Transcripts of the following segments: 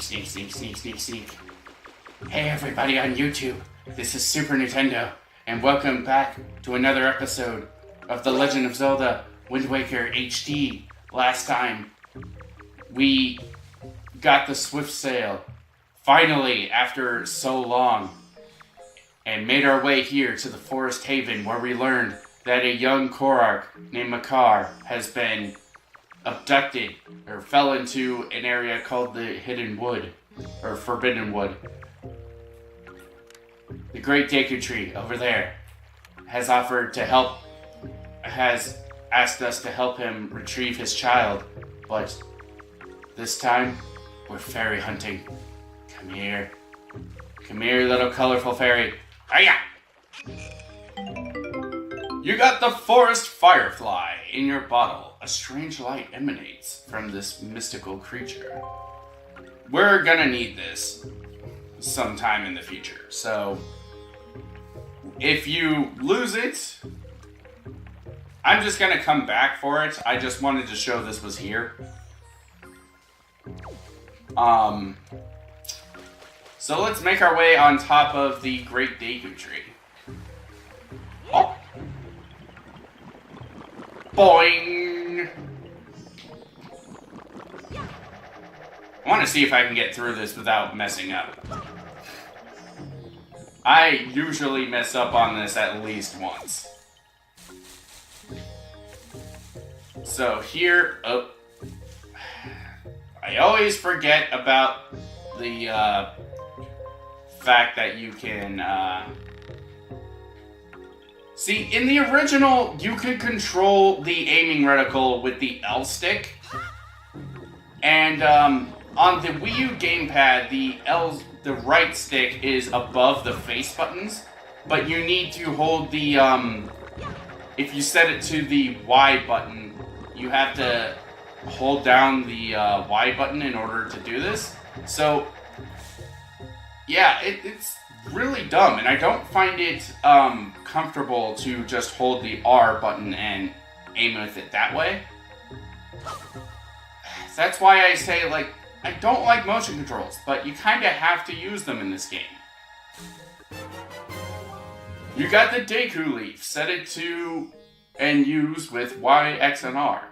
Sneak. Hey everybody on YouTube, this is Super Nintendo, and welcome back to another episode of The Legend of Zelda Wind Waker HD. Last time, we got the Swift Sail, finally, after so long, and made our way here to the Forest Haven, where we learned that a young Korok named Makar has been abducted, or fell into an area called the Hidden Wood, or Forbidden Wood. The Great Deku Tree over there has offered to help, has asked us to help him retrieve his child, but this time, we're fairy hunting. Come here, little colorful fairy. Hiya! You got the Forest Firefly in your bottle. A strange light emanates from this mystical creature. We're gonna need this sometime in the future, so if you lose it, I'm just gonna come back for it. I just wanted to show this was here. So let's make our way on top of the Great Deku Tree. Oh. Boing! I want to see if I can get through this without messing up. I usually mess up on this at least once. So here, oh, I always forget about the fact that you can, see, in the original, you could control the aiming reticle with the L stick, and on the Wii U gamepad, the right stick is above the face buttons, but you need to hold the, if you set it to the Y button, you have to hold down the Y button in order to do this. So, yeah, it's really dumb, and I don't find it comfortable to just hold the R button and aim with it that way. That's why I say, like, I don't like motion controls, but you kind of have to use them in this game. You got the Deku leaf. Set it to and use with Y, X, and R.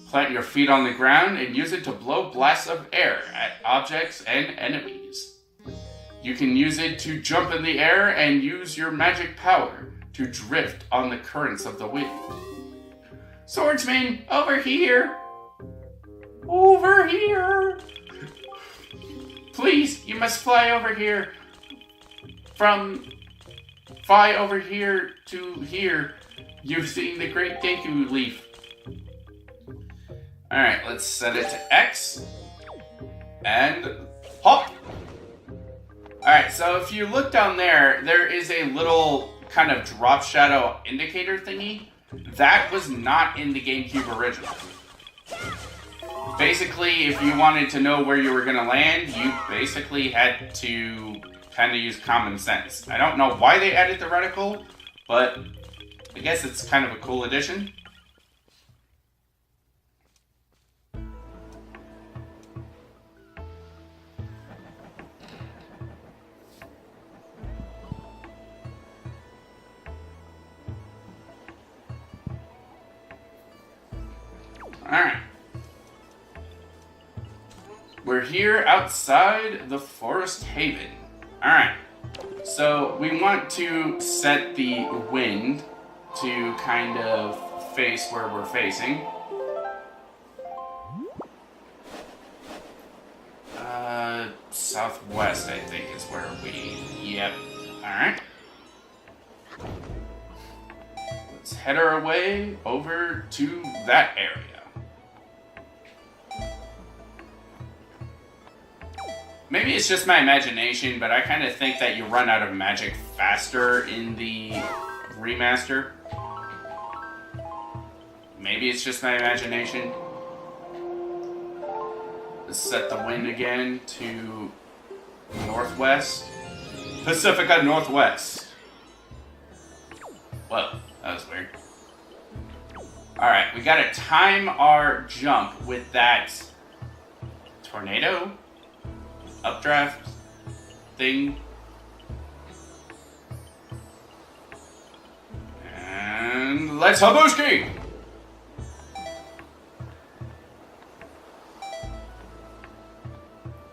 Plant your feet on the ground and use it to blow blasts of air at objects and enemies. You can use it to jump in the air and use your magic power to drift on the currents of the wind. Swordsman, over here! Over here! Please, you must fly over here. Fly over here to here, using the Great Deku leaf. Alright, let's set it to X. And hop! Alright, so if you look down there, there is a little kind of drop shadow indicator thingy. That was not in the GameCube original. Basically, if you wanted to know where you were going to land, you basically had to kind of use common sense. I don't know why they added the reticle, but I guess it's kind of a cool addition. Alright. We're here outside the Forest Haven. Alright. So we want to set the wind to kind of face where we're facing. Southwest, I think, is where we... Yep. Alright. Let's head our way over to that area. Maybe it's just my imagination, but I kind of think that you run out of magic faster in the remaster. Maybe it's just my imagination. Let's set the wind again to northwest. Pacifica Northwest. Whoa, that was weird. Alright, we gotta time our jump with that tornado. updraft thing. And let's Habushki!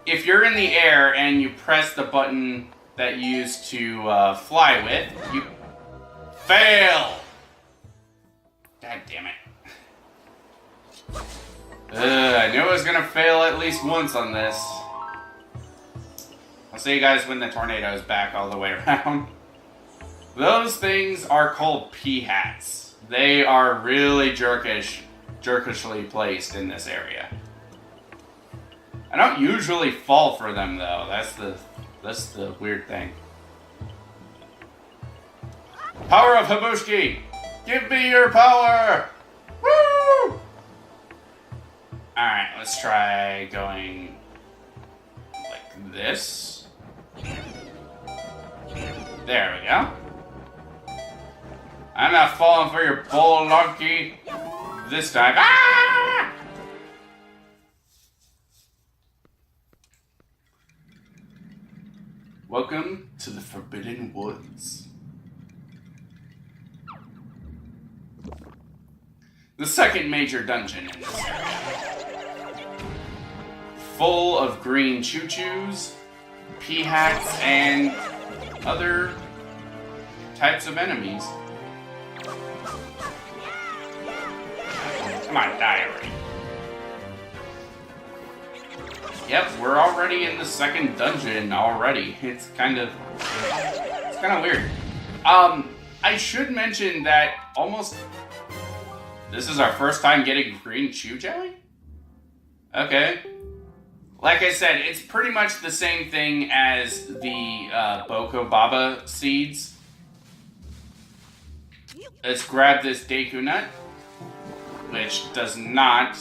If you're in the air and you press the button that you use to fly with, you fail! God damn it. I knew I was gonna fail at least once on this. I'll see you guys when the tornado is back all the way around. Those things are called pea-hats. They are really jerkishly placed in this area. I don't usually fall for them though. That's the weird thing. Power of Habushki! Give me your power! Woo! Alright, let's try going like this. There we go. I'm not falling for your bologna this time. Ah! Welcome to the Forbidden Woods. The second major dungeon in this area. Full of green choo-choos, pea-hats, and other types of enemies. Come on, die already. Yep, we're already in the second dungeon already. It's kind of weird. I should mention that this is our first time getting green chew jelly? Okay. Like I said, it's pretty much the same thing as the Boko Baba seeds. Let's grab this Deku nut, which does not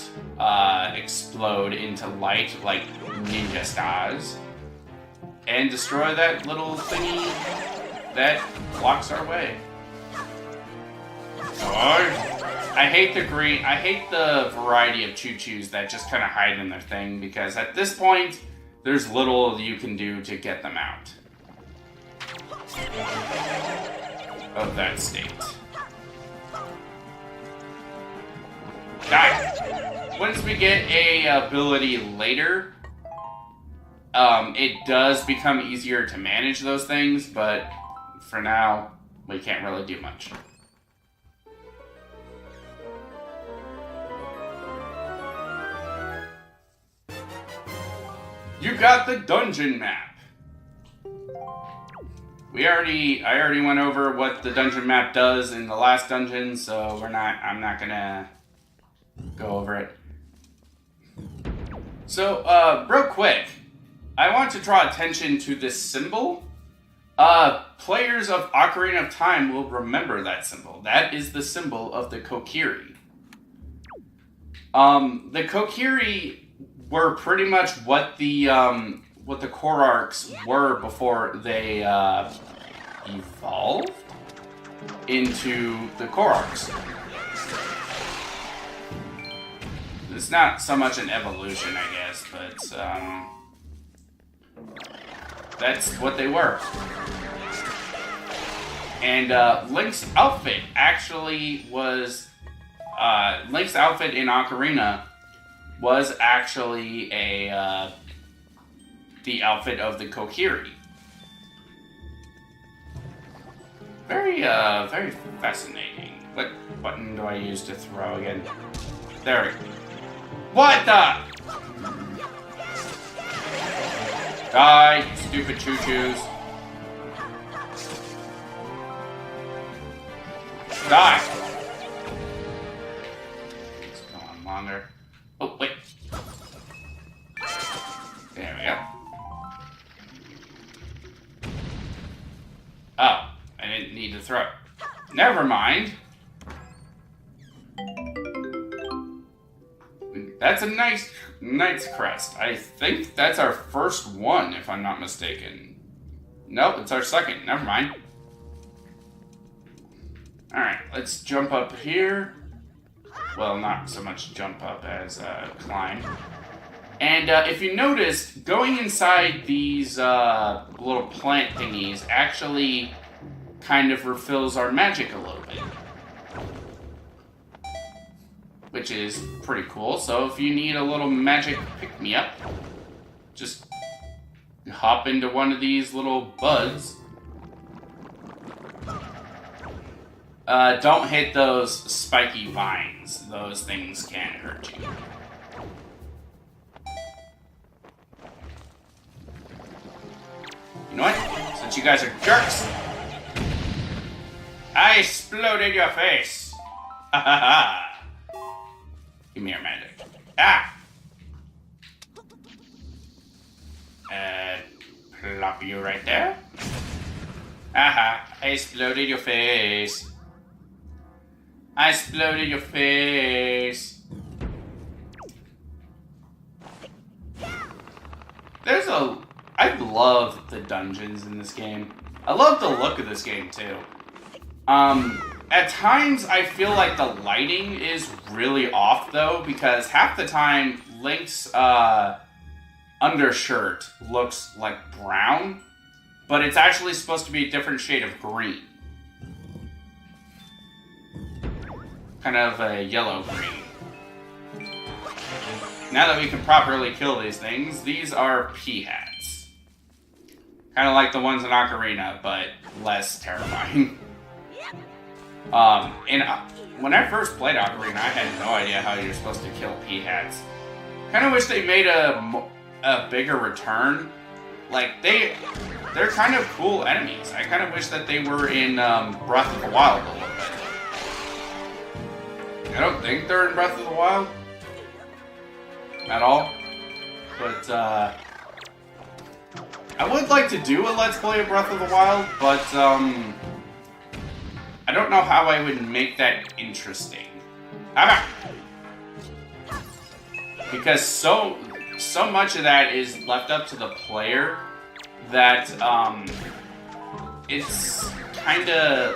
explode into light like ninja stars, and destroy that little thingy that blocks our way. I hate the variety of choo-choos that just kind of hide in their thing, because at this point, there's little you can do to get them out of that state. Die! Once we get a ability later, it does become easier to manage those things, but for now, we can't really do much. You got the dungeon map. I already went over what the dungeon map does in the last dungeon, so I'm not gonna go over it. So, real quick, I want to draw attention to this symbol. Players of Ocarina of Time will remember that symbol. That is the symbol of the Kokiri. The Kokiri were pretty much what the Korarks were before they evolved into the Korarks. It's not so much an evolution, I guess, but that's what they were. And Link's outfit actually was Link's outfit in Ocarina was actually the outfit of the Kokiri. Very fascinating. What button do I use to throw again? There we go. What the? Die, you stupid choo-choos. Die. Let's go on longer. Oh, wait. There we go. Oh, I didn't need to throw it. Never mind. That's a nice Knight's Crest. I think that's our first one, if I'm not mistaken. Nope, it's our second. Never mind. Alright, let's jump up here. Well, not so much jump up as climb. And if you noticed, going inside these little plant thingies actually kind of refills our magic a little bit. Which is pretty cool. So if you need a little magic pick-me-up, just hop into one of these little buds. Don't hit those spiky vines. Those things can hurt you. You know what? Since you guys are jerks, I exploded your face. Ha ha ha. Give me your magic. Ah! Plop you right there. Aha, I exploded your face. I exploded your face. I love the dungeons in this game. I love the look of this game too. At times I feel like the lighting is really off though, because half the time Link's undershirt looks like brown, but it's actually supposed to be a different shade of green. Kind of a yellow-green. Now that we can properly kill these things, these are P-hats. Kind of like the ones in Ocarina, but less terrifying. When I first played Ocarina, I had no idea how you're supposed to kill P-hats. Kind of wish they made a bigger return. Like, they're kind of cool enemies. I kind of wish that they were in Breath of the Wild a little bit. I don't think they're in Breath of the Wild at all. But, I would like to do a Let's Play of Breath of the Wild, but, I don't know how I would make that interesting. Because so much of that is left up to the player that it's kind of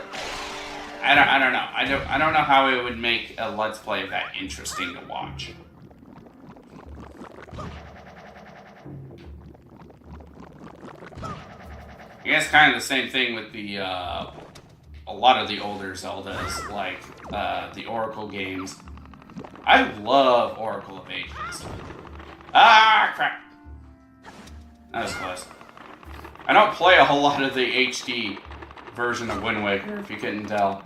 I don't know. I don't know how it would make a Let's Play of that interesting to watch. I guess kind of the same thing with the a lot of the older Zeldas, like the Oracle games. I love Oracle of Ages. Ah, crap. That was close. I don't play a whole lot of the HD version of Wind Waker, if you couldn't tell.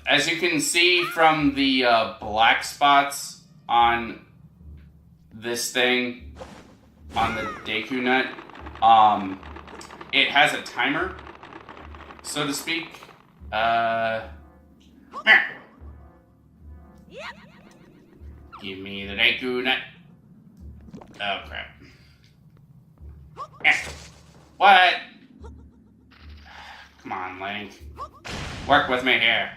As you can see from the black spots on this thing, on the Deku nut, it has a timer, so to speak. Give me the Deku nut. Oh, crap. What? Come on, Link. Work with me here.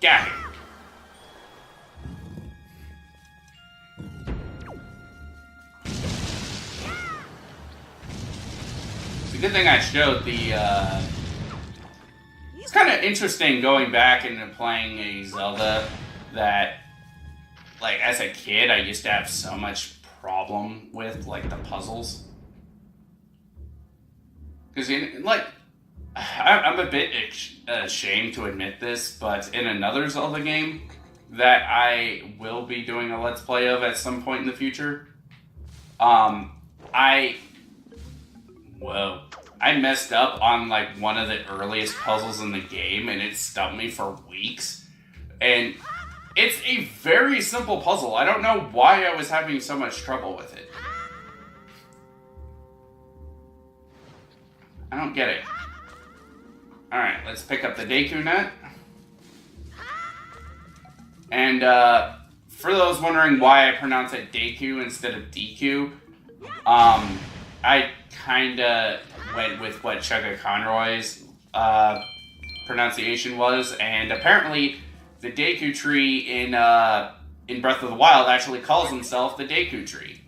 Get it. It's a good thing I showed the, It's kind of interesting going back and playing a Zelda that, like, as a kid, I used to have so much problem with, like, the puzzles. Because, like, I'm a bit ashamed to admit this, but in another Zelda game that I will be doing a Let's Play of at some point in the future, I messed up on, like, one of the earliest puzzles in the game, and it stumped me for weeks. And it's a very simple puzzle. I don't know why I was having so much trouble with it. I don't get it. Alright, let's pick up the Deku nut. And, for those wondering why I pronounce it Deku instead of Deku, I kinda went with what Chugga Conroy's pronunciation was, and apparently the Deku tree in Breath of the Wild actually calls himself the Deku tree.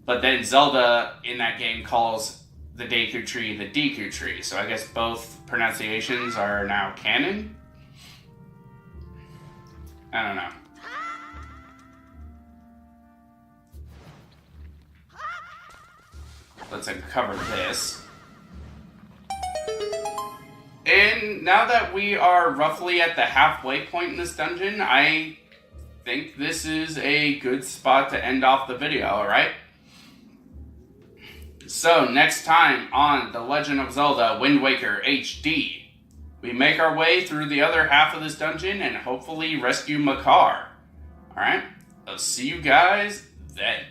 But then Zelda in that game calls the Deku tree, the Deku tree. So I guess both pronunciations are now canon? I don't know. Let's uncover this. And now that we are roughly at the halfway point in this dungeon, I think this is a good spot to end off the video, alright? So, next time on The Legend of Zelda Wind Waker HD, we make our way through the other half of this dungeon and hopefully rescue Makar. Alright? I'll see you guys then.